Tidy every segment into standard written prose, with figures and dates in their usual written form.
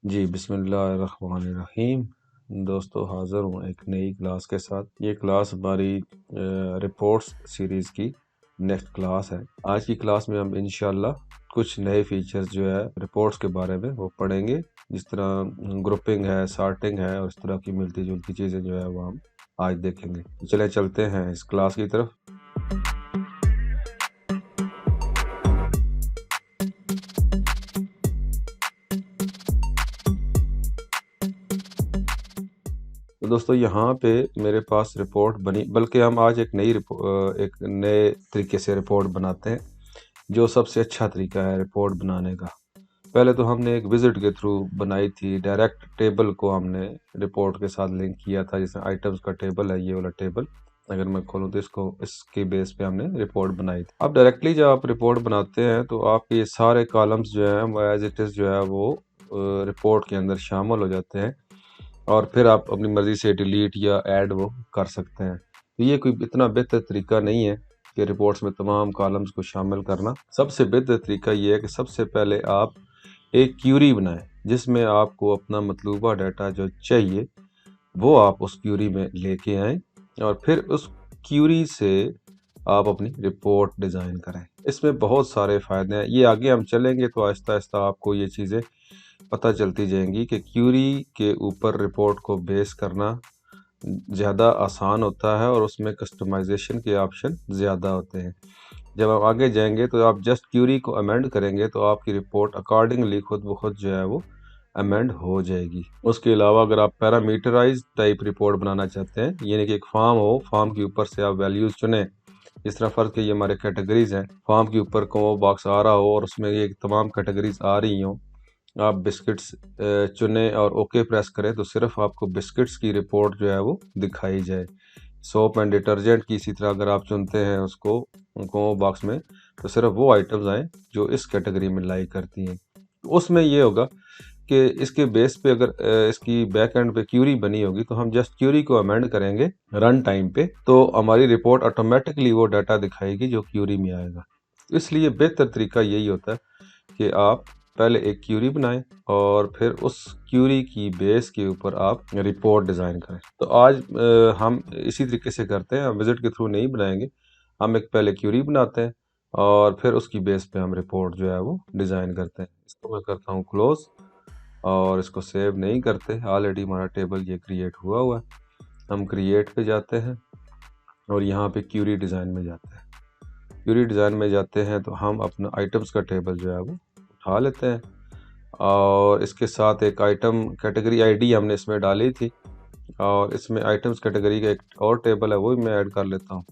जी, बिस्मिल्लाहिर्रहमानिर्रहीम। दोस्तों, हाज़िर हूँ एक नई क्लास के साथ। ये क्लास हमारी रिपोर्ट्स सीरीज़ की नेक्स्ट क्लास है। आज की क्लास में हम इंशाल्लाह कुछ नए फीचर्स जो है रिपोर्ट्स के बारे में वो पढ़ेंगे, जिस तरह ग्रुपिंग है, सॉर्टिंग है और इस तरह की मिलती-जुलती चीज़ें जो है वो हम आज देखेंगे। चलें चलते हैं इस क्लास की तरफ। तो दोस्तों, यहाँ पे मेरे पास रिपोर्ट बनी, बल्कि हम आज एक एक नए तरीके से रिपोर्ट बनाते हैं, जो सबसे अच्छा तरीका है रिपोर्ट बनाने का। पहले तो हमने एक विजिट के थ्रू बनाई थी, डायरेक्ट टेबल को हमने रिपोर्ट के साथ लिंक किया था, जैसे आइटम्स का टेबल है, ये वाला टेबल अगर मैं खोलूँ तो इसके बेस पे हमने रिपोर्ट बनाई थी। अब डायरेक्टली जब आप रिपोर्ट बनाते हैं तो आपके ये सारे कॉलम्स जो हैं वो एज इट इज़ जो है वो रिपोर्ट के अंदर शामिल हो जाते हैं और फिर आप अपनी मर्ज़ी से डिलीट या ऐड वो कर सकते हैं। तो ये कोई इतना बेहतर तरीका नहीं है कि रिपोर्ट्स में तमाम कॉलम्स को शामिल करना। सबसे बेहतर तरीका ये है कि सबसे पहले आप एक क्यूरी बनाएं, जिसमें आपको अपना मतलूबा डाटा जो चाहिए वो आप उस क्यूरी में लेके आएँ और फिर उस क्यूरी से आप अपनी रिपोर्ट डिज़ाइन करें। इसमें बहुत सारे फ़ायदे हैं। ये आगे हम चलेंगे तो आहिस्ता-आहिस्ता आपको ये चीज़ें पता चलती जाएंगी कि क्यूरी के ऊपर रिपोर्ट को बेस करना ज़्यादा आसान होता है और उसमें कस्टमाइजेशन के ऑप्शन ज़्यादा होते हैं। जब आप आगे जाएंगे तो आप जस्ट क्यूरी को अमेंड करेंगे तो आपकी रिपोर्ट अकॉर्डिंगली खुद ब खुद जो है वो अमेंड हो जाएगी। उसके अलावा अगर आप पैरामीटराइज टाइप रिपोर्ट बनाना चाहते हैं, यानी कि एक फॉर्म हो, फॉर्म के ऊपर से आप वैल्यूज़ चुनें, इस तरह फ़र्ज़ के ये हमारे कैटेगरीज़ हैं, फॉर्म के ऊपर को बॉक्स आ रहा हो और उसमें ये तमाम कैटेगरीज़ आ रही हों, आप बिस्किट्स चुनें और ओके प्रेस करें तो सिर्फ आपको बिस्किट्स की रिपोर्ट जो है वो दिखाई जाए। सोप एंड डिटर्जेंट की इसी तरह अगर आप चुनते हैं उसको उनको बॉक्स में, तो सिर्फ वो आइटम्स आएँ जो इस कैटेगरी में लाई करती हैं। उसमें ये होगा कि इसके बेस पे अगर इसकी बैक एंड पे क्यूरी बनी होगी तो हम जस्ट क्यूरी को अमेंड करेंगे रन टाइम पे, तो हमारी रिपोर्ट ऑटोमेटिकली वो डाटा दिखाएगी जो क्यूरी में आएगा। इसलिए बेहतर तरीका यही होता है कि आप पहले एक क्यूरी बनाएं और फिर उस क्यूरी की बेस के ऊपर आप रिपोर्ट डिज़ाइन करें। तो आज हम इसी तरीके से करते हैं, हम विजिट के थ्रू नहीं बनाएंगे। हम एक पहले क्यूरी बनाते हैं और फिर उसकी बेस पे हम रिपोर्ट जो है वो डिज़ाइन करते हैं। इसको मैं करता हूँ क्लोज़ और इसको सेव नहीं करते, ऑलरेडी हमारा टेबल ये क्रिएट हुआ है। हम क्रिएट पे जाते हैं और यहाँ पे क्यूरी डिज़ाइन में जाते हैं। क्यूरी डिज़ाइन में जाते हैं तो हम अपना आइटम्स का टेबल जो है वो उठा लेते हैं और इसके साथ एक आइटम कैटेगरी आईडी हमने इसमें डाली थी और इसमें आइटम्स कैटेगरी का एक और टेबल है, वो भी मैं ऐड कर लेता हूँ।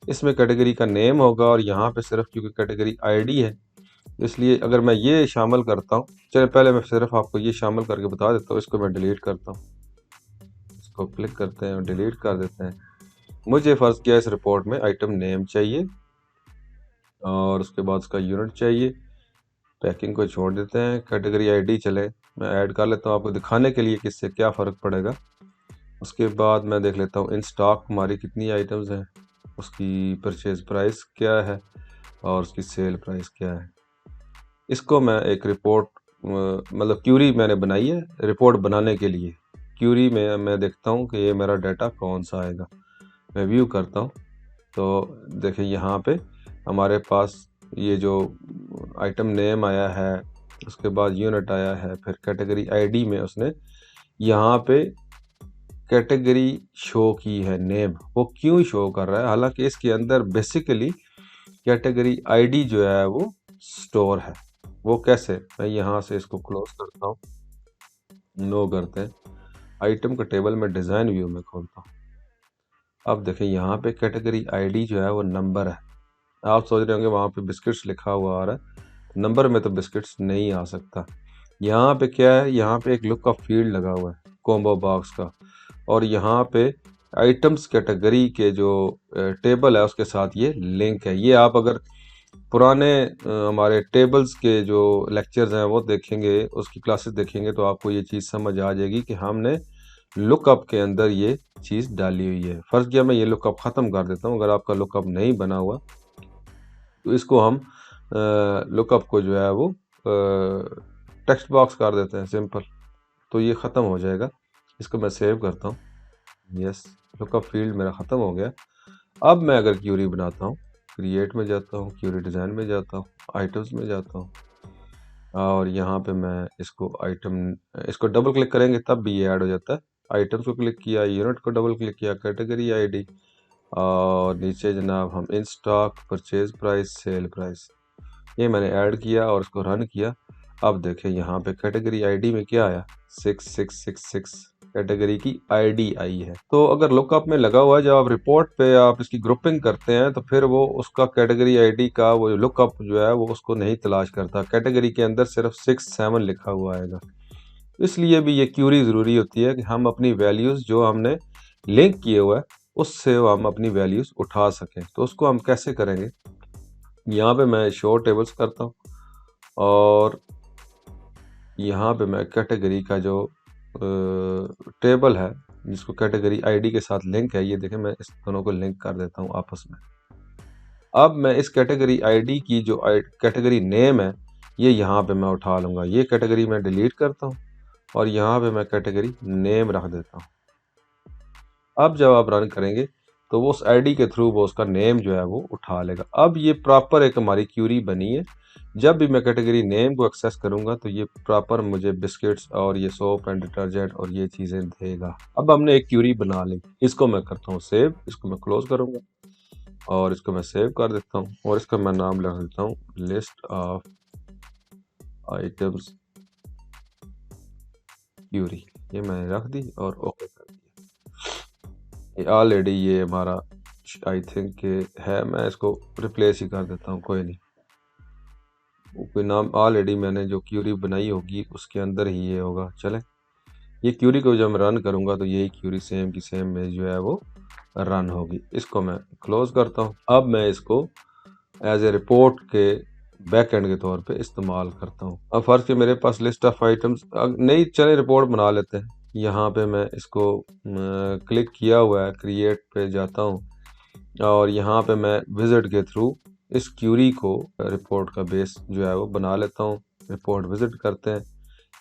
इसमें कैटेगरी का नेम होगा और यहाँ पे सिर्फ क्योंकि कैटेगरी आईडी है, इसलिए अगर मैं ये शामिल करता हूँ, चलिए पहले मैं सिर्फ आपको ये शामिल करके बता देता हूँ। इसको मैं डिलीट करता हूँ, इसको क्लिक करते हैं और डिलीट कर देते हैं। मुझे फ़र्ज़ किया इस रिपोर्ट में आइटम नेम चाहिए और उसके बाद उसका यूनिट चाहिए। पैकिंग को छोड़ देते हैं, कैटेगरी आईडी चले मैं ऐड कर लेता हूँ आपको दिखाने के लिए कि इससे क्या फ़र्क पड़ेगा। उसके बाद मैं देख लेता हूँ इन स्टॉक हमारी कितनी आइटम्स हैं, उसकी परचेज़ प्राइस क्या है और उसकी सेल प्राइस क्या है। इसको मैं एक रिपोर्ट मतलब क्यूरी मैंने बनाई है रिपोर्ट बनाने के लिए। क्यूरी में मैं देखता हूँ कि ये मेरा डाटा कौन सा आएगा। मैं व्यू करता हूँ तो देखिए यहाँ पे हमारे पास ये जो आइटम नेम आया है, उसके बाद यूनिट आया है, फिर कैटेगरी आईडी में उसने यहाँ पे कैटेगरी शो की है नेम। वो क्यों शो कर रहा है, हालांकि इसके अंदर बेसिकली कैटेगरी आईडी जो है वो स्टोर है। वो कैसे, मैं यहाँ से इसको क्लोज करता हूँ, नो करते हैं, आइटम का टेबल में डिज़ाइन व्यू में खोलता हूँ। अब देखें यहाँ पे कैटेगरी आईडी जो है वो नंबर है। आप सोच रहे होंगे वहाँ पे बिस्किट्स लिखा हुआ आ रहा है, नंबर में तो बिस्किट्स नहीं आ सकता। यहाँ पे क्या है, यहाँ पे एक लुक का फील्ड लगा हुआ है कॉम्बो बॉक्स का, और यहाँ पे आइटम्स कैटेगरी के जो टेबल है उसके साथ ये लिंक है। ये आप अगर पुराने हमारे टेबल्स के जो लेक्चर्स हैं वो देखेंगे, उसकी क्लासेस देखेंगे तो आपको ये चीज़ समझ आ जाएगी कि हमने लुकअप के अंदर ये चीज़ डाली हुई है। फ़र्ज़ किया मैं ये लुकअप ख़त्म कर देता हूँ, अगर आपका लुकअप नहीं बना हुआ तो इसको हम लुकअप को जो है वो टेक्स्ट बॉक्स कर देते हैं सिंपल। तो ये ख़त्म हो जाएगा। इसको मैं सेव करता हूँ। यस, लुकअप फील्ड मेरा ख़त्म हो गया। अब मैं अगर क्यूरी बनाता हूँ, क्रिएट में जाता हूँ, क्यूरी डिज़ाइन में जाता हूँ, आइटम्स में जाता हूँ और यहाँ पे मैं इसको डबल क्लिक करेंगे तब भी ये ऐड हो जाता है। आइटम्स को क्लिक किया, यूनिट को डबल क्लिक किया, कैटेगरी आईडी और नीचे जनाब हम in stock, purchase price, sale price, ये मैंने ऐड किया और उसको रन किया। अब देखें यहाँ पे कैटेगरी आईडी में क्या आया, 6666 कैटेगरी की आईडी आई है। तो अगर लुकअप में लगा हुआ है, जब आप रिपोर्ट पे आप इसकी ग्रुपिंग करते हैं तो फिर वो उसका कैटेगरी आईडी का वो लुकअप जो है वो उसको नहीं तलाश करता, कैटेगरी के अंदर सिर्फ 67 लिखा हुआ आएगा। इसलिए भी ये क्यूरी ज़रूरी होती है कि हम अपनी वैल्यूज़ जो हमने लिंक किए हुआ है उससे हम अपनी वैल्यूज़ उठा सकें। तो उसको हम कैसे करेंगे, यहाँ पे मैं शो टेबल्स करता हूँ और यहाँ पे मैं कैटेगरी का जो टेबल है जिसको कैटेगरी आईडी के साथ लिंक है, ये देखें मैं इस दोनों को लिंक कर देता हूँ आपस में। अब मैं इस कैटेगरी आईडी की जो कैटेगरी नेम है ये यहाँ पे मैं उठा लूँगा। ये कैटेगरी मैं डिलीट करता हूँ और यहाँ पे मैं कैटेगरी नेम रख देता हूँ। अब जब आप रन करेंगे तो वो उस आईडी के थ्रू वो उसका नेम जो है वो उठा लेगा। अब ये प्रॉपर एक हमारी क्यूरी बनी है। जब भी मैं कैटेगरी नेम को एक्सेस करूंगा तो ये प्रॉपर मुझे बिस्किट्स और ये सोप एंड डिटर्जेंट और ये चीज़ें देगा। अब हमने एक क्यूरी बना ली, इसको मैं करता हूँ सेव, इसको मैं क्लोज करूंगा और इसको मैं सेव कर देता हूँ और इसका मैं नाम लिख देता हूँ लिस्ट ऑफ आइटम्स क्यूरी। ये मैंने रख दी और ओके कर दिया। ऑलरेडी ये हमारा आई थिंक है, मैं इसको रिप्लेस ही कर देता हूँ, कोई नहीं, कोई नाम ऑलरेडी मैंने जो क्यूरी बनाई होगी उसके अंदर ही ये होगा। चले, ये क्यूरी को जब मैं रन करूँगा तो यही क्यूरी सेम की सेम में जो है वो रन होगी। इसको मैं क्लोज करता हूँ। अब मैं इसको एज ए रिपोर्ट के बैक एंड के तौर पे इस्तेमाल करता हूँ। अब फर्ज के मेरे पास लिस्ट ऑफ आइटम्स नहीं, चले रिपोर्ट बना लेते हैं। यहाँ पे मैं इसको क्लिक किया हुआ है, क्रिएट पे जाता हूँ और यहाँ पे मैं विजिट के थ्रू इस क्यूरी को रिपोर्ट का बेस जो है वो बना लेता हूँ। रिपोर्ट विजिट करते हैं,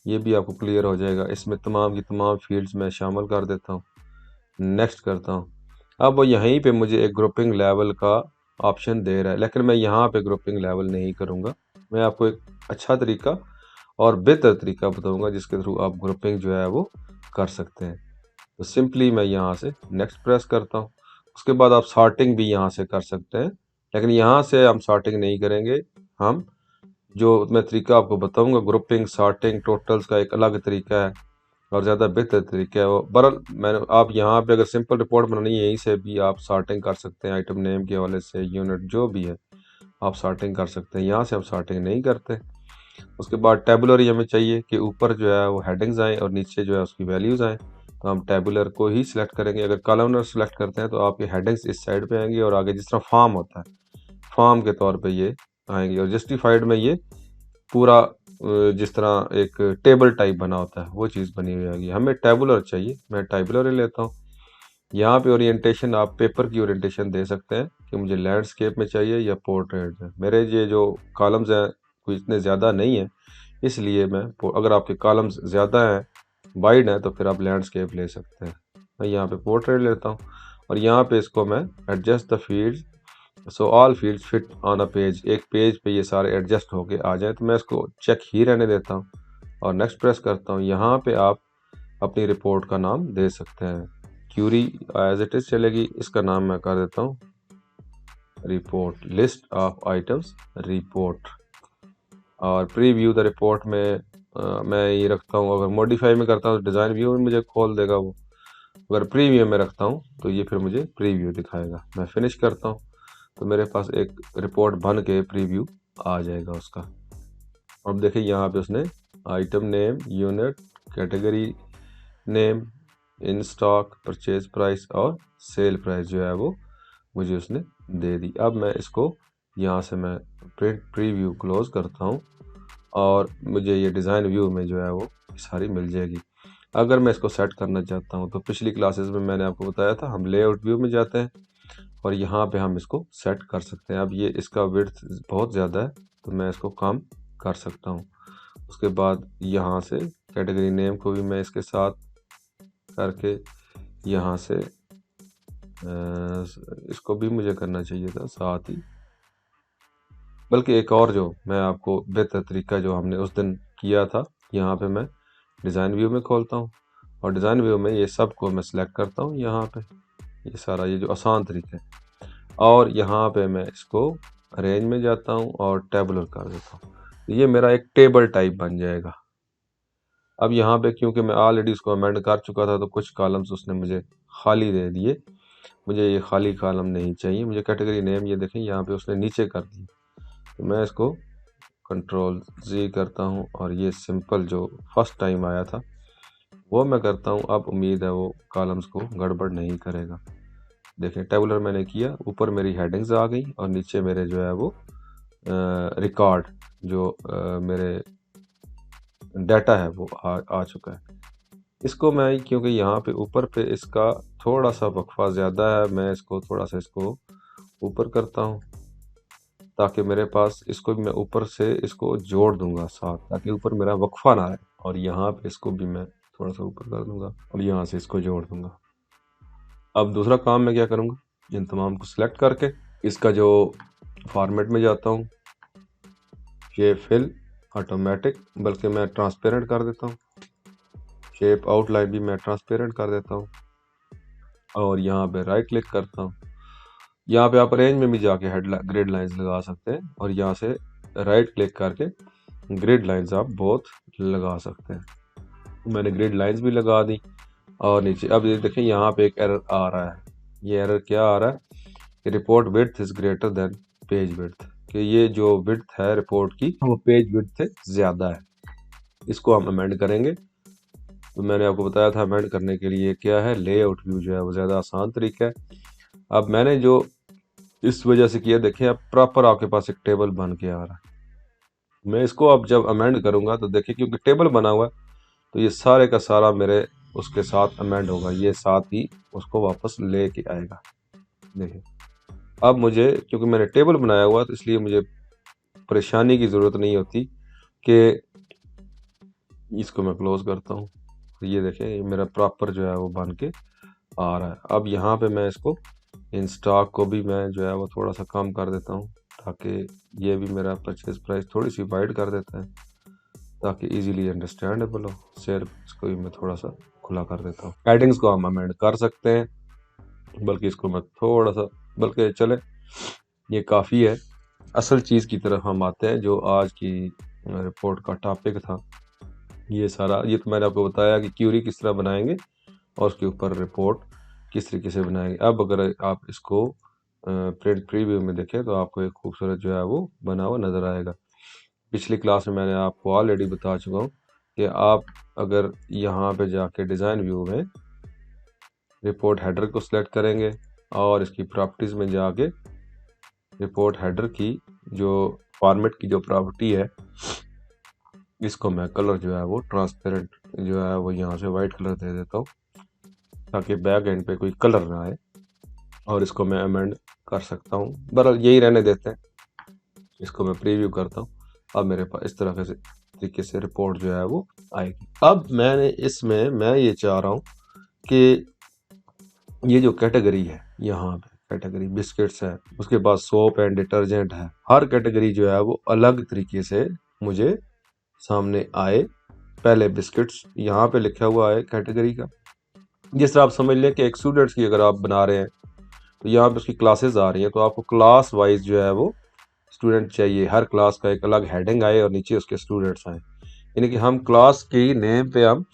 ये भी आपको क्लियर हो जाएगा। इसमें तमाम की तमाम फील्ड्स मैं शामिल कर देता हूँ, नेक्स्ट करता हूँ। अब वो यहीं पे मुझे एक ग्रुपिंग लेवल का ऑप्शन दे रहा है, लेकिन मैं यहाँ पे ग्रुपिंग लेवल नहीं करूँगा। मैं आपको एक अच्छा तरीका और बेहतर तरीका बताऊँगा जिसके थ्रू आप ग्रुपिंग जो है वो कर सकते हैं। तो सिंपली मैं यहाँ से नेक्स्ट प्रेस करता हूँ। उसके बाद आप सॉर्टिंग भी यहाँ से कर सकते हैं, लेकिन यहाँ से हम सॉर्टिंग नहीं करेंगे। हम जो मैं तरीका आपको बताऊंगा ग्रुपिंग, सॉर्टिंग, टोटल्स का एक अलग तरीका है और ज़्यादा बेहतर तरीका है वो। बहरहाल मैंने आप यहाँ पे अगर सिंपल रिपोर्ट बनानी है यहीं से भी आप सॉर्टिंग कर सकते हैं, आइटम नेम के हवाले से, यूनिट जो भी है आप सॉर्टिंग कर सकते हैं। यहाँ से हम सॉर्टिंग नहीं करते। उसके बाद टेबुलर हमें चाहिए कि ऊपर जो है वो हेडिंग्स आएँ और नीचे जो है उसकी वैल्यूज़ आएँ, तो हम टेबुलर को ही सिलेक्ट करेंगे। अगर कॉलमनर सेलेक्ट करते हैं तो आपके हेडिंग्स इस साइड पे आएंगी और आगे जिस तरह फॉर्म होता है फॉर्म के तौर पे ये आएंगे और जस्टिफाइड में ये पूरा जिस तरह एक टेबल टाइप बना होता है वो चीज़ बनी हुई आएगी। हमें टेबुलर चाहिए, मैं टेबुलर ही लेता हूँ। यहाँ पे ओरिएंटेशन आप पेपर की ओरिएंटेशन दे सकते हैं कि मुझे लैंडस्केप में चाहिए या पोर्ट्रेट में। मेरे ये जो कॉलम्स हैं कोई इतने ज़्यादा नहीं है, इसलिए मैं अगर आपके कॉलम्स ज़्यादा हैं, वाइड हैं, तो फिर आप लैंडस्केप ले सकते हैं। मैं यहाँ पे पोर्ट्रेट लेता हूँ और यहाँ पे इसको मैं adjust the fields so all fields fit on a page, एक पेज पे ये सारे एडजस्ट होके आ जाए, तो मैं इसको चेक ही रहने देता हूँ और नेक्स्ट प्रेस करता हूँ। यहाँ पे आप अपनी रिपोर्ट का नाम दे सकते हैं, क्यूरी एज इट इज़ चलेगी। इसका नाम मैं कर देता हूँ report, list of items report. और प्रीव्यू द रिपोर्ट में मैं ये रखता हूँ, अगर मॉडिफाई में करता हूँ तो डिज़ाइन व्यू में मुझे खोल देगा वो, अगर प्रीव्यू में रखता हूँ तो ये फिर मुझे प्रीव्यू दिखाएगा। मैं फिनिश करता हूँ तो मेरे पास एक रिपोर्ट बन के प्रीव्यू आ जाएगा उसका। अब देखिए यहाँ पे उसने item name, unit, category name, in stock, purchase price और सेल प्राइस जो है वो मुझे उसने दे दी। अब मैं इसको यहाँ से मैं प्रिंट प्रीव्यू क्लोज करता हूँ और मुझे ये डिज़ाइन व्यू में जो है वो सारी मिल जाएगी। अगर मैं इसको सेट करना चाहता हूँ तो पिछली क्लासेस में मैंने आपको बताया था हम लेआउट व्यू में जाते हैं और यहाँ पे हम इसको सेट कर सकते हैं। अब ये इसका विड्थ बहुत ज़्यादा है तो मैं इसको कम कर सकता हूँ। उसके बाद यहाँ से कैटेगरी नेम को भी मैं इसके साथ करके यहाँ से इसको भी मुझे करना चाहिए था साथ ही। बल्कि एक और जो मैं आपको बेहतर तरीका जो हमने उस दिन किया था, यहाँ पे मैं डिज़ाइन व्यू में खोलता हूँ और डिज़ाइन व्यू में ये सब को मैं सिलेक्ट करता हूँ यहाँ पे, ये सारा ये जो आसान तरीका है, और यहाँ पे मैं इसको अरेंज में जाता हूँ और टेबुलर कर देता हूँ। ये मेरा एक टेबल टाइप बन जाएगा। अब यहाँ पे क्योंकि मैं ऑलरेडी उसको अमेंड कर चुका था तो कुछ कॉलम्स उसने मुझे खाली दे दिए, मुझे ये खाली कॉलम नहीं चाहिए। मुझे कैटेगरी नेम ये देखें यहाँ पे उसने नीचे कर दी, तो मैं इसको कंट्रोल Z करता हूँ और ये सिंपल जो फर्स्ट टाइम आया था वो मैं करता हूँ। अब उम्मीद है वो कॉलम्स को गड़बड़ नहीं करेगा। देखें टेबुलर मैंने किया, ऊपर मेरी हेडिंग्स आ गई और नीचे मेरे जो है वो रिकॉर्ड जो मेरे डाटा है वो आ चुका है। इसको मैं क्योंकि यहाँ पे ऊपर पे इसका थोड़ा सा वक्फा ज़्यादा है, मैं इसको थोड़ा सा इसको ऊपर करता हूँ ताकि मेरे पास इसको भी मैं ऊपर से इसको जोड़ दूंगा साथ, ताकि ऊपर मेरा वक्फा ना आए। और यहाँ पे इसको भी मैं थोड़ा सा ऊपर कर दूंगा और यहाँ से इसको जोड़ दूंगा। अब दूसरा काम मैं क्या करूँगा, इन तमाम को सिलेक्ट करके इसका जो फॉर्मेट में जाता हूँ, ये फिल ऑटोमेटिक, बल्कि मैं ट्रांसपेरेंट कर देता हूँ। शेप आउटलाइन भी मैं ट्रांसपेरेंट कर देता हूँ और यहाँ पे राइट क्लिक करता हूँ। यहाँ पे आप रेंज में भी जाके ग्रिड लाइंस लगा सकते हैं और यहाँ से राइट क्लिक करके ग्रिड लाइंस आप बोथ लगा सकते हैं। मैंने ग्रिड लाइंस भी लगा दी और नीचे अब ये देखें यहाँ पे एक एरर आ रहा है। ये एरर क्या आ रहा है कि report width is greater than page width, कि ये जो विड्थ है रिपोर्ट की वो पेज विड्थ से ज़्यादा है। इसको हम अमेंड करेंगे। तो मैंने आपको बताया था अमेंड करने के लिए क्या है, लेआउट व्यू जो है वो ज़्यादा आसान तरीका है। अब मैंने जो इस वजह से किया, देखें अब प्रॉपर आपके पास एक टेबल बन के आ रहा है। मैं इसको अब जब अमेंड करूंगा तो देखिए क्योंकि टेबल बना हुआ है तो ये सारे का सारा मेरे उसके साथ अमेंड होगा, ये साथ ही उसको वापस लेके आएगा। देखिए अब मुझे क्योंकि मैंने टेबल बनाया हुआ तो इसलिए मुझे परेशानी की ज़रूरत नहीं होती कि इसको मैं क्लोज करता हूँ। ये देखें मेरा प्रॉपर जो है वो बन के आ रहा है। अब यहाँ पे मैं इसको इन स्टॉक को भी मैं जो है वो थोड़ा सा कम कर देता हूँ ताकि ये भी मेरा परचेज प्राइस थोड़ी सी वाइड कर देता है ताकि इजीली अंडरस्टैंडेबल हो। सिर्फ इसको भी मैं थोड़ा सा खुला कर देता हूँ। हेडिंग्स को हम अमेंड कर सकते हैं, बल्कि इसको मैं थोड़ा सा, बल्कि चले ये काफ़ी है। असल चीज़ की तरफ हम आते हैं जो आज की रिपोर्ट का टॉपिक था। ये सारा ये तो मैंने आपको बताया कि क्यूरी किस तरह बनाएंगे और उसके ऊपर रिपोर्ट किस तरीके से बनाएंगे। अब अगर आप इसको प्रिंट प्रीव्यू में देखें तो आपको एक खूबसूरत जो है वो बना हुआ नज़र आएगा। पिछली क्लास में मैंने आपको ऑलरेडी बता चुका हूँ कि आप अगर यहाँ पे जाके डिज़ाइन व्यू में रिपोर्ट हेडर को सिलेक्ट करेंगे और इसकी प्रॉपर्टीज़ में जाके रिपोर्ट हेडर की जो फॉर्मेट की जो प्रॉपर्टी है, इसको मैं कलर जो है वो ट्रांसपेरेंट जो है वो यहाँ से वाइट कलर दे देता हूँ ताकि बैक एंड पे कोई कलर ना आए, और इसको मैं अमेंड कर सकता हूँ। बहरहाल यही रहने देते हैं, इसको मैं प्रीव्यू करता हूँ। अब मेरे पास इस तरह से तरीके से रिपोर्ट जो है वो आएगी। अब मैंने इसमें मैं ये चाह रहा हूँ कि ये जो कैटेगरी है, यहाँ पे कैटेगरी बिस्किट्स है, उसके बाद सोप एंड डिटर्जेंट है, हर कैटेगरी जो है वो अलग तरीके से मुझे सामने आए। पहले बिस्किट्स यहाँ पे लिखा हुआ है कैटेगरी का, जिस तरह आप समझ लें कि एक स्टूडेंट्स की अगर आप बना रहे हैं तो यहाँ पे उसकी क्लासेस आ रही हैं तो आपको क्लास वाइज जो है वो स्टूडेंट चाहिए। हर क्लास का एक अलग हेडिंग आए और नीचे उसके स्टूडेंट्स आए, यानी कि हम क्लास की नेम पे हम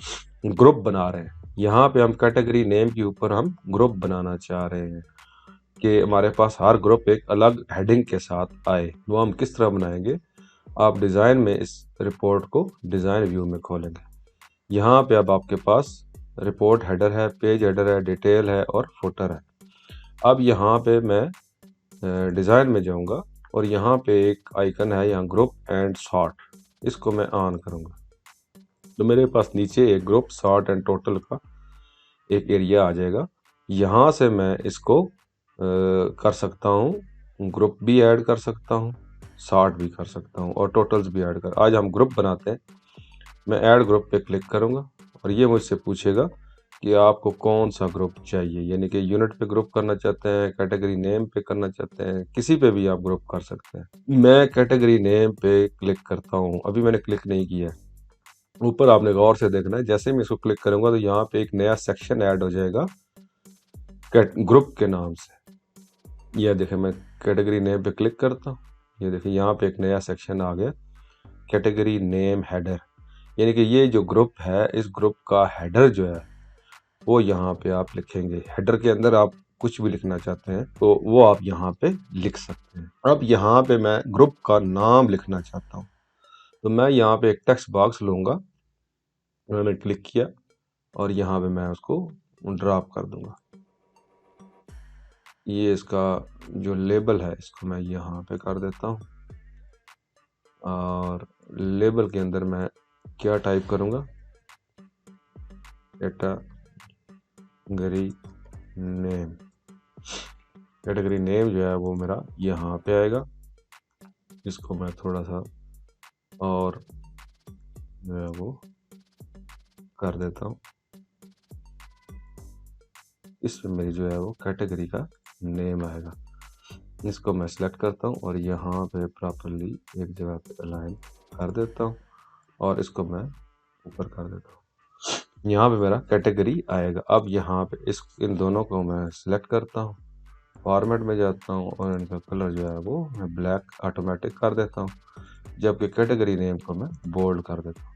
ग्रुप बना रहे हैं। यहाँ पे हम कैटेगरी नेम के ऊपर हम ग्रुप बनाना चाह रहे हैं कि हमारे पास हर ग्रुप एक अलग हेडिंग के साथ आए। वो हम किस तरह बनाएंगे, आप डिज़ाइन में इस रिपोर्ट को डिज़ाइन व्यू में खोलेंगे। यहाँ पे अब आपके पास रिपोर्ट हेडर है, पेज हेडर है, डिटेल है और फुटर है। अब यहाँ पे मैं डिज़ाइन में जाऊँगा और यहाँ पे एक आइकन है यहाँ ग्रुप एंड सॉर्ट, इसको मैं ऑन करूँगा तो मेरे पास नीचे एक ग्रुप सॉर्ट एंड टोटल का एक एरिया आ जाएगा। यहाँ से मैं इसको कर सकता हूँ, ग्रुप भी ऐड कर सकता हूँ, सॉर्ट भी कर सकता हूँ और टोटल्स भी ऐड कर। आज हम ग्रुप बनाते हैं मैं ऐड ग्रुप पे क्लिक करूँगा और ये मुझसे पूछेगा कि आपको कौन सा ग्रुप चाहिए, यानी कि यूनिट पे ग्रुप करना चाहते हैं, कैटेगरी नेम पे करना चाहते हैं, किसी पे भी आप ग्रुप कर सकते हैं। मैं कैटेगरी नेम पे क्लिक करता हूँ, अभी मैंने क्लिक नहीं किया है। ऊपर आपने गौर से देखना है, जैसे मैं इसको क्लिक करूंगा तो यहाँ पे एक नया सेक्शन ऐड हो जाएगा ग्रुप के नाम से। ये देखें, मैं कैटेगरी नेम पे क्लिक करता हूँ, ये देखिए यहाँ पे एक नया सेक्शन आ गया, कैटेगरी नेम हेडर, यानी कि ये जो ग्रुप है, इस ग्रुप का हेडर जो है वो यहाँ पे आप लिखेंगे। हेडर के अंदर आप कुछ भी लिखना चाहते हैं तो वो आप यहाँ पे लिख सकते हैं। अब यहाँ पे मैं ग्रुप का नाम लिखना चाहता हूँ, तो मैं यहाँ पे एक टेक्स्ट बॉक्स लूंगा, मैंने क्लिक किया और यहाँ पे मैं उसको ड्रॉप कर दूंगा। ये इसका जो लेबल है इसको मैं यहाँ पे कर देता हूँ और लेबल के अंदर मैं क्या टाइप करूँगा, कैटेगरी नेम। कैटेगरी नेम जो है वो मेरा यहाँ पे आएगा, इसको मैं थोड़ा सा और जो है वो कर देता हूँ। इसमें मेरी जो है वो कैटेगरी का नेम आएगा। इसको मैं सिलेक्ट करता हूँ और यहाँ पे प्रॉपरली एक जगह पे अलाइन कर देता हूँ और इसको मैं ऊपर कर देता हूँ। यहाँ पे मेरा कैटेगरी आएगा। अब यहाँ पे इन दोनों को मैं सिलेक्ट करता हूँ, फॉर्मेट में जाता हूँ और इनका कलर जो है वो मैं ब्लैक ऑटोमेटिक कर देता हूँ, जबकि कैटेगरी नेम को मैं बोल्ड कर देता हूँ।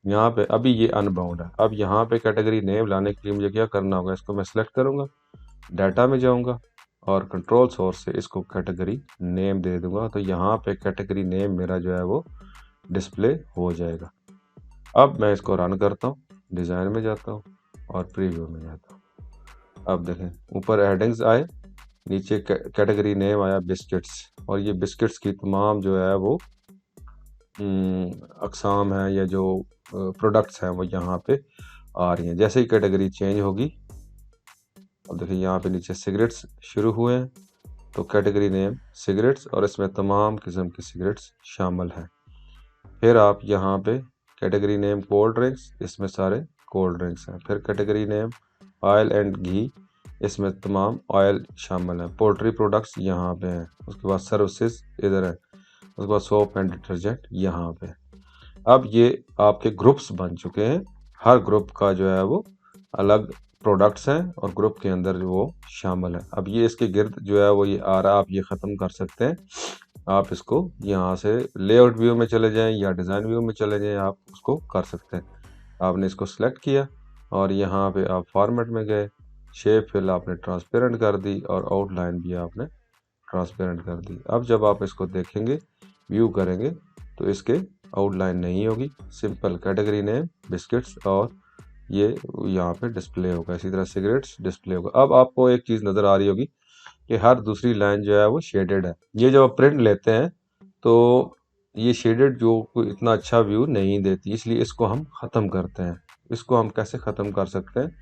यहाँ पे अभी ये अनबाउंड है। अब यहाँ पे कैटेगरी नेम लाने के लिए मुझे क्या करना होगा, इसको मैं सिलेक्ट करूँगा, डाटा में जाऊँगा और कंट्रोल सोर्स से इसको कैटेगरी नेम दे दूंगा, तो यहाँ पे कैटेगरी नेम मेरा जो है वो डिस्प्ले हो जाएगा। अब मैं इसको रन करता हूँ, डिज़ाइन में जाता हूँ और प्रीव्यू में जाता हूँ। अब देखें ऊपर हेडिंग्स आए, नीचे कैटेगरी नेम आया बिस्किट्स, और ये बिस्किट्स की तमाम जो है वो अकसाम है या जो प्रोडक्ट्स हैं वो यहाँ पे आ रही हैं। जैसे ही कैटेगरी चेंज होगी, अब देखिए यहाँ पे नीचे सिगरेट्स शुरू हुए हैं, तो कैटेगरी नेम सिगरेट्स और इसमें तमाम किस्म की सिगरेट्स शामिल हैं। फिर आप यहाँ पे कैटेगरी नेम कोल्ड ड्रिंक्स, इसमें सारे कोल्ड ड्रिंक्स हैं। फिर कैटेगरी नेम ऑयल एंड घी, इसमें तमाम ऑयल शामिल हैं। पोल्ट्री प्रोडक्ट्स यहाँ पे हैं। उसके बाद सर्विसेज इधर है। उसके बाद सोप एंड डिटर्जेंट यहाँ पे। अब ये आपके ग्रुप्स बन चुके हैं, हर ग्रुप का जो है वो अलग प्रोडक्ट्स हैं और ग्रुप के अंदर वो शामिल है। अब ये इसके गिर्द जो है वो ये आ रहा है, आप ये ख़त्म कर सकते हैं। आप इसको यहाँ से लेआउट व्यू में चले जाएं या डिज़ाइन व्यू में चले जाएं, आप उसको कर सकते हैं। आपने इसको सिलेक्ट किया और यहाँ पे आप फॉर्मेट में गए, शेप फिल आपने ट्रांसपेरेंट कर दी और आउटलाइन भी आपने ट्रांसपेरेंट कर दी। अब जब आप इसको देखेंगे, व्यू करेंगे, तो इसके आउटलाइन नहीं होगी, सिंपल कैटेगरी नेम बिस्किट्स और ये यहाँ पे डिस्प्ले होगा। इसी तरह सिगरेट्स डिस्प्ले होगा। अब आपको एक चीज़ नज़र आ रही होगी कि हर दूसरी लाइन जो है वो शेडेड है। ये जब आप प्रिंट लेते हैं तो ये शेडेड जो कोई इतना अच्छा व्यू नहीं देती, इसलिए इसको हम ख़त्म करते हैं। इसको हम कैसे ख़त्म कर सकते हैं,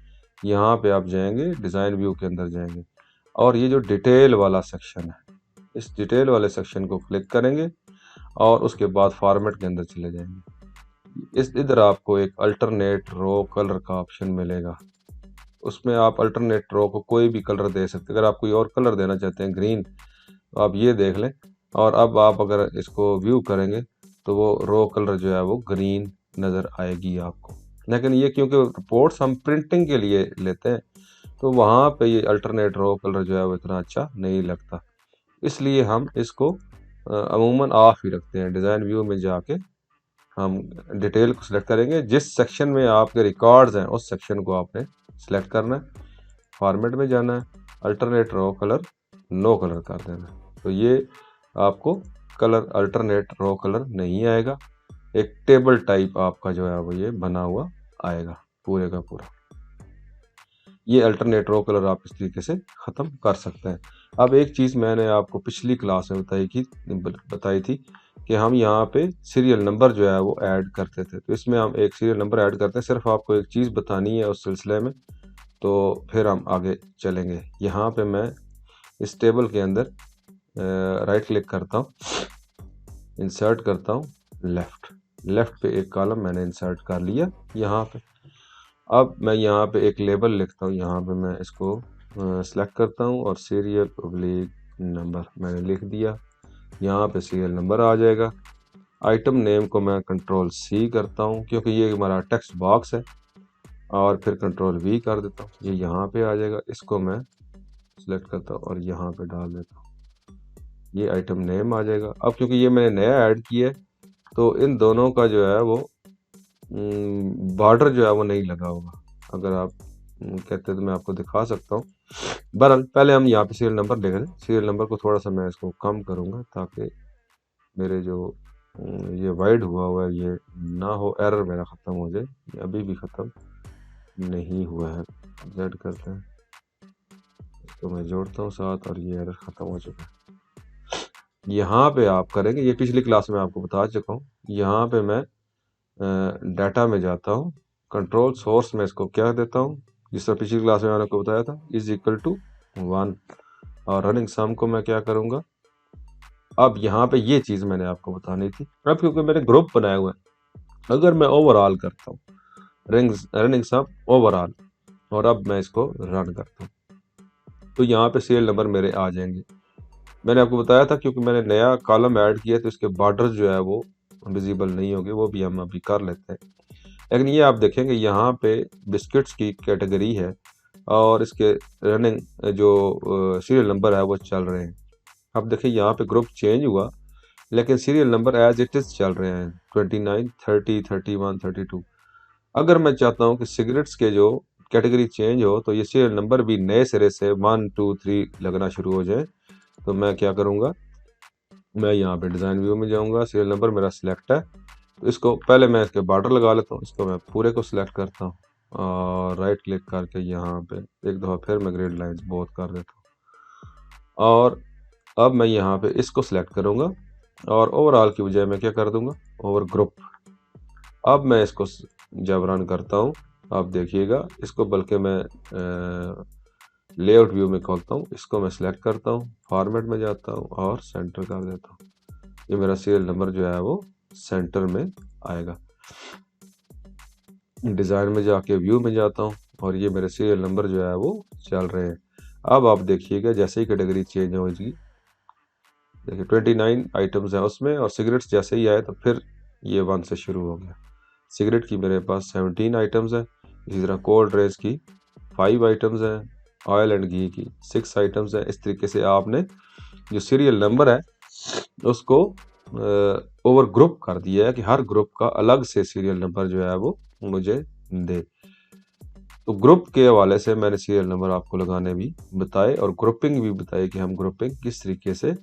यहाँ पे आप जाएंगे, डिज़ाइन व्यू के अंदर जाएंगे और ये जो डिटेल वाला सेक्शन है, इस डिटेल वाले सेक्शन को क्लिक करेंगे और उसके बाद फॉर्मेट के अंदर चले जाएंगे। इधर आपको एक अल्टरनेट रो कलर का ऑप्शन मिलेगा, उसमें आप अल्टरनेट रो को कोई भी कलर दे सकते हैं। अगर आप कोई और कलर देना चाहते हैं ग्रीन, तो आप ये देख लें। और अब आप अगर इसको व्यू करेंगे तो वो रो कलर जो है वो ग्रीन नज़र आएगी आपको। लेकिन ये क्योंकि रिपोर्ट्स हम प्रिंटिंग के लिए लेते हैं, तो वहाँ पे ये अल्टरनेट रो कलर जो है वो इतना अच्छा नहीं लगता, इसलिए हम इसको अमूमन ऑफ ही रखते हैं। डिज़ाइन व्यू में जाके हम डिटेल को सिलेक्ट करेंगे, जिस सेक्शन में आपके रिकॉर्ड्स हैं उस सेक्शन को आपने सिलेक्ट करना है, फॉर्मेट में जाना है, अल्टरनेट रो कलर नो कलर कर देना है। तो ये आपको कलर अल्टरनेट रो कलर नहीं आएगा, एक टेबल टाइप आपका जो है वो ये बना हुआ आएगा पूरे का पूरा। ये अल्टरनेट रो कलर आप इस तरीके से ख़त्म कर सकते हैं। अब एक चीज़ मैंने आपको पिछली क्लास में बताई थी कि हम यहाँ पे सीरियल नंबर जो है वो ऐड करते थे, तो इसमें हम एक सीरियल नंबर ऐड करते हैं। सिर्फ आपको एक चीज़ बतानी है उस सिलसिले में, तो फिर हम आगे चलेंगे। यहाँ पे मैं इस टेबल के अंदर राइट क्लिक करता हूँ, इंसर्ट करता हूँ लेफ़्ट, लेफ़्ट पे एक कॉलम मैंने इंसर्ट कर लिया यहाँ पे। अब मैं यहाँ पे एक लेबल लिखता हूँ, यहाँ पे मैं इसको सेलेक्ट करता हूँ और सीरियल ऑब्लिक नंबर मैंने लिख दिया। यहाँ पे सीरियल नंबर आ जाएगा। आइटम नेम को मैं कंट्रोल सी करता हूँ क्योंकि ये हमारा टेक्स्ट बॉक्स है, और फिर कंट्रोल वी कर देता हूँ, ये यहाँ पे आ जाएगा। इसको मैं सिलेक्ट करता हूँ और यहाँ पे डाल देता हूँ, ये आइटम नेम आ जाएगा। अब क्योंकि ये मैंने नया ऐड किया है तो इन दोनों का जो है वो बॉर्डर जो है वो नहीं लगा होगा। अगर आप कहते तो मैं आपको दिखा सकता हूँ। बहरहाल पहले हम यहाँ पे सीरियल नंबर लिख लें। सीरियल नंबर को थोड़ा सा मैं इसको कम करूँगा ताकि मेरे जो ये वाइड हुआ है ये ना हो, एरर मेरा ख़त्म हो जाए। ये अभी भी ख़त्म नहीं हुआ है। जेड करते हैं, इसको मैं जोड़ता हूँ साथ, और ये एरर ख़त्म हो चुका है। यहाँ पे आप करेंगे, ये पिछली क्लास में आपको बता चुका हूँ। यहाँ पे मैं डाटा में जाता हूँ, कंट्रोल सोर्स में इसको क्या देता हूँ, जिस तरह पिछली क्लास में मैंने आपको बताया था, इज इक्वल टू 1, और रनिंग सम को मैं क्या करूँगा। अब यहाँ पे ये चीज़ मैंने आपको बतानी थी। अब क्योंकि मैंने ग्रुप बनाया हुआ है, अगर मैं ओवरऑल करता हूँ रनिंग सम ओवरऑल, और अब मैं इसको रन करता हूँ, तो यहाँ पे सीरियल नंबर मेरे आ जाएंगे। मैंने आपको बताया था क्योंकि मैंने नया कॉलम ऐड किया तो इसके बॉर्डर जो है वो विजिबल नहीं होंगे, वो भी हम अभी कर लेते हैं। लेकिन ये आप देखेंगे यहाँ पे बिस्किट्स की कैटेगरी है और इसके रनिंग जो सीरियल नंबर है वो चल रहे हैं। अब देखिए यहाँ पे ग्रुप चेंज हुआ लेकिन serial number as it is चल रहे हैं, 29, 30, 31, 32। अगर मैं चाहता हूँ कि सिगरेट्स के जो कैटेगरी चेंज हो तो ये सीरियल नंबर भी नए सिरे से 1, 2, 3 लगना शुरू हो जाए, तो मैं क्या करूँगा, मैं यहाँ पे डिज़ाइन व्यू में जाऊँगा, सीरियल नंबर मेरा सिलेक्ट है, तो इसको पहले मैं इसके बॉर्डर लगा लेता हूँ। इसको मैं पूरे को सिलेक्ट करता हूँ और राइट क्लिक करके यहाँ पे एक दफ़ा फिर मैं ग्रिड लाइंस बोथ कर देता हूँ, और अब मैं यहाँ पे इसको सिलेक्ट करूँगा और ओवरऑल की बजाय मैं क्या कर दूँगा, ओवर ग्रुप। अब मैं इसको जब रन करता हूँ, आप देखिएगा इसको, बल्कि मैं लेआउट व्यू में खोलता हूँ, इसको मैं सिलेक्ट करता हूँ, फॉर्मेट में जाता हूँ और सेंटर कर देता हूँ। ये मेरा सीरियल नंबर जो है वो सेंटर में आएगा। डिज़ाइन में जाके व्यू में जाता हूँ और ये मेरे सीरियल नंबर जो है वो चल रहे हैं। अब आप देखिएगा जैसे ही कैटेगरी चेंज होगी, देखिए 29 आइटम्स हैं उसमें, और सिगरेट्स जैसे ही आए तो फिर ये 1 से शुरू हो गया। सिगरेट की मेरे पास 17 आइटम्स हैं, इसी तरह कोल्ड ड्रिंक्स की 5 आइटम्स हैं, ऑयल एंड घी की 6 आइटम्स हैं। इस तरीके से आपने जो सीरियल नंबर है उसको ओवर ग्रुप कर दिया है कि हर ग्रुप का अलग से सीरियल नंबर जो है वो मुझे दे। तो ग्रुप के हवाले से मैंने सीरियल नंबर आपको लगाने भी बताए और ग्रुपिंग भी बताई कि हम ग्रुपिंग किस तरीके से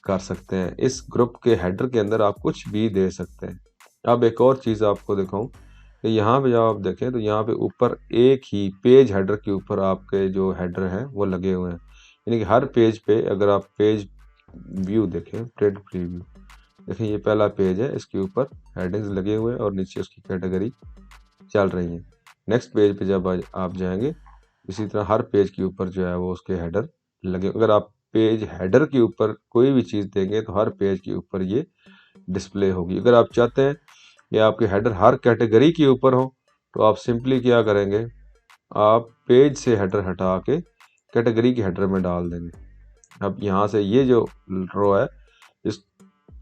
कर सकते हैं। इस ग्रुप के हेडर के अंदर आप कुछ भी दे सकते हैं। अब एक और चीज़ आपको दिखाऊं कि यहाँ पे जब आप देखें तो यहाँ पे ऊपर एक ही पेज हेडर के ऊपर आपके जो हेडर हैं वो लगे हुए हैं, यानी कि हर पेज पे अगर आप पेज व्यू देखें, प्रिंट प्रीव्यू देखें, ये पहला पेज है, इसके ऊपर हेडिंग्स लगे हुए हैं और नीचे उसकी कैटेगरी चल रही है। नेक्स्ट पेज पे जब आप जाएंगे, इसी तरह हर पेज के ऊपर जो है वो उसके हेडर लगे। अगर आप पेज हेडर के ऊपर कोई भी चीज़ देंगे तो हर पेज के ऊपर ये डिस्प्ले होगी। अगर आप चाहते हैं कि आपके हेडर हर कैटेगरी के ऊपर हो तो आप सिंपली क्या करेंगे, आप पेज से हेडर हटा के कैटेगरी के हेडर में डाल देंगे। अब यहाँ से ये जो रो है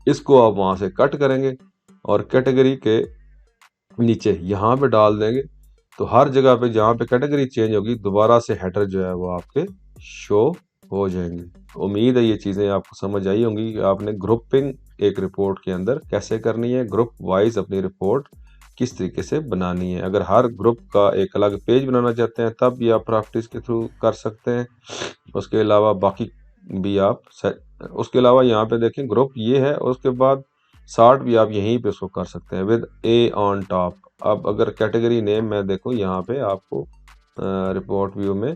इसको आप वहाँ से कट करेंगे और कैटेगरी के नीचे यहाँ पे डाल देंगे, तो हर जगह पे जहाँ पे कैटेगरी चेंज होगी दोबारा से हेडर जो है वो आपके शो हो जाएंगे। उम्मीद है ये चीज़ें आपको समझ आई होंगी कि आपने ग्रुपिंग एक रिपोर्ट के अंदर कैसे करनी है, ग्रुप वाइज अपनी रिपोर्ट किस तरीके से बनानी है। अगर हर ग्रुप का एक अलग पेज बनाना चाहते हैं तब भी आप प्रैक्टिस के थ्रू कर सकते हैं। उसके अलावा बाकी भी आप उसके अलावा यहाँ पे देखें ग्रुप ये है, और उसके बाद सार्ट भी आप यहीं पे उसको कर सकते हैं विद ए ऑन टॉप। अब अगर कैटेगरी नेम मैं देखूँ यहाँ पे आपको रिपोर्ट व्यू में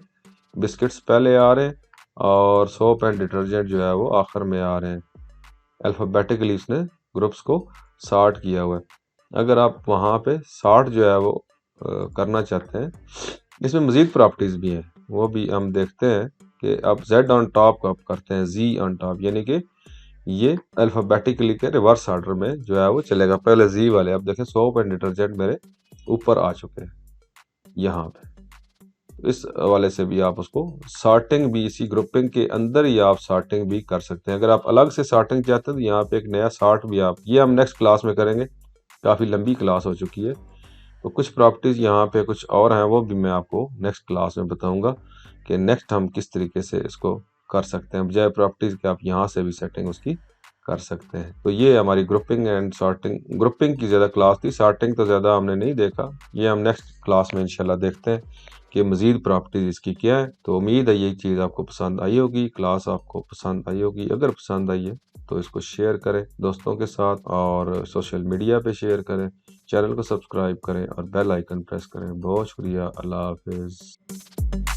बिस्किट्स पहले आ रहे हैं और सोप एंड डिटर्जेंट जो है वो आखिर में आ रहे हैं। अल्फ़ाबेटिकली इसने ग्रुप्स को सार्ट किया हुआ है। अगर आप वहाँ पे सार्ट जो है वो करना चाहते हैं, इसमें मज़ीद प्रॉपर्टीज़ भी हैं, वो भी हम देखते हैं कि आप Z ऑन टॉप कब करते हैं, Z ऑन टॉप, यानी कि ये अल्फ़ाबेटिकली के रिवर्स ऑर्डर में जो है वो चलेगा। पहले जी वाले, अब देखें सोप एंड डिटर्जेंट मेरे ऊपर आ चुके हैं यहाँ पे। इस वाले से भी आप उसको सॉर्टिंग भी इसी ग्रुपिंग के अंदर ही आप सॉर्टिंग भी कर सकते हैं। अगर आप अलग से सॉर्टिंग चाहते हैं तो यहाँ पे एक नया सॉर्ट भी आप, ये हम नेक्स्ट क्लास में करेंगे, काफ़ी लंबी क्लास हो चुकी है। तो कुछ प्रॉपर्टीज़ यहाँ पे कुछ और हैं, वो भी मैं आपको नेक्स्ट क्लास में बताऊंगा कि नेक्स्ट हम किस तरीके से इसको कर सकते हैं, बजाय प्रॉपर्टीज़ के आप यहाँ से भी सेटिंग उसकी कर सकते हैं। तो ये हमारी ग्रुपिंग एंड सॉर्टिंग, ग्रुपिंग की ज़्यादा क्लास थी, सॉर्टिंग तो ज़्यादा हमने नहीं देखा। ये हम नेक्स्ट क्लास में इंशाल्लाह देखते हैं कि मज़ीद प्रॉपर्टीज़ इसकी क्या है। तो उम्मीद है ये चीज़ आपको पसंद आई होगी, क्लास आपको पसंद आई होगी। अगर पसंद आई है तो इसको शेयर करें दोस्तों के साथ और सोशल मीडिया पे शेयर करें, चैनल को सब्सक्राइब करें और बेल आइकन प्रेस करें। बहुत शुक्रिया, अल्लाह हाफिज़।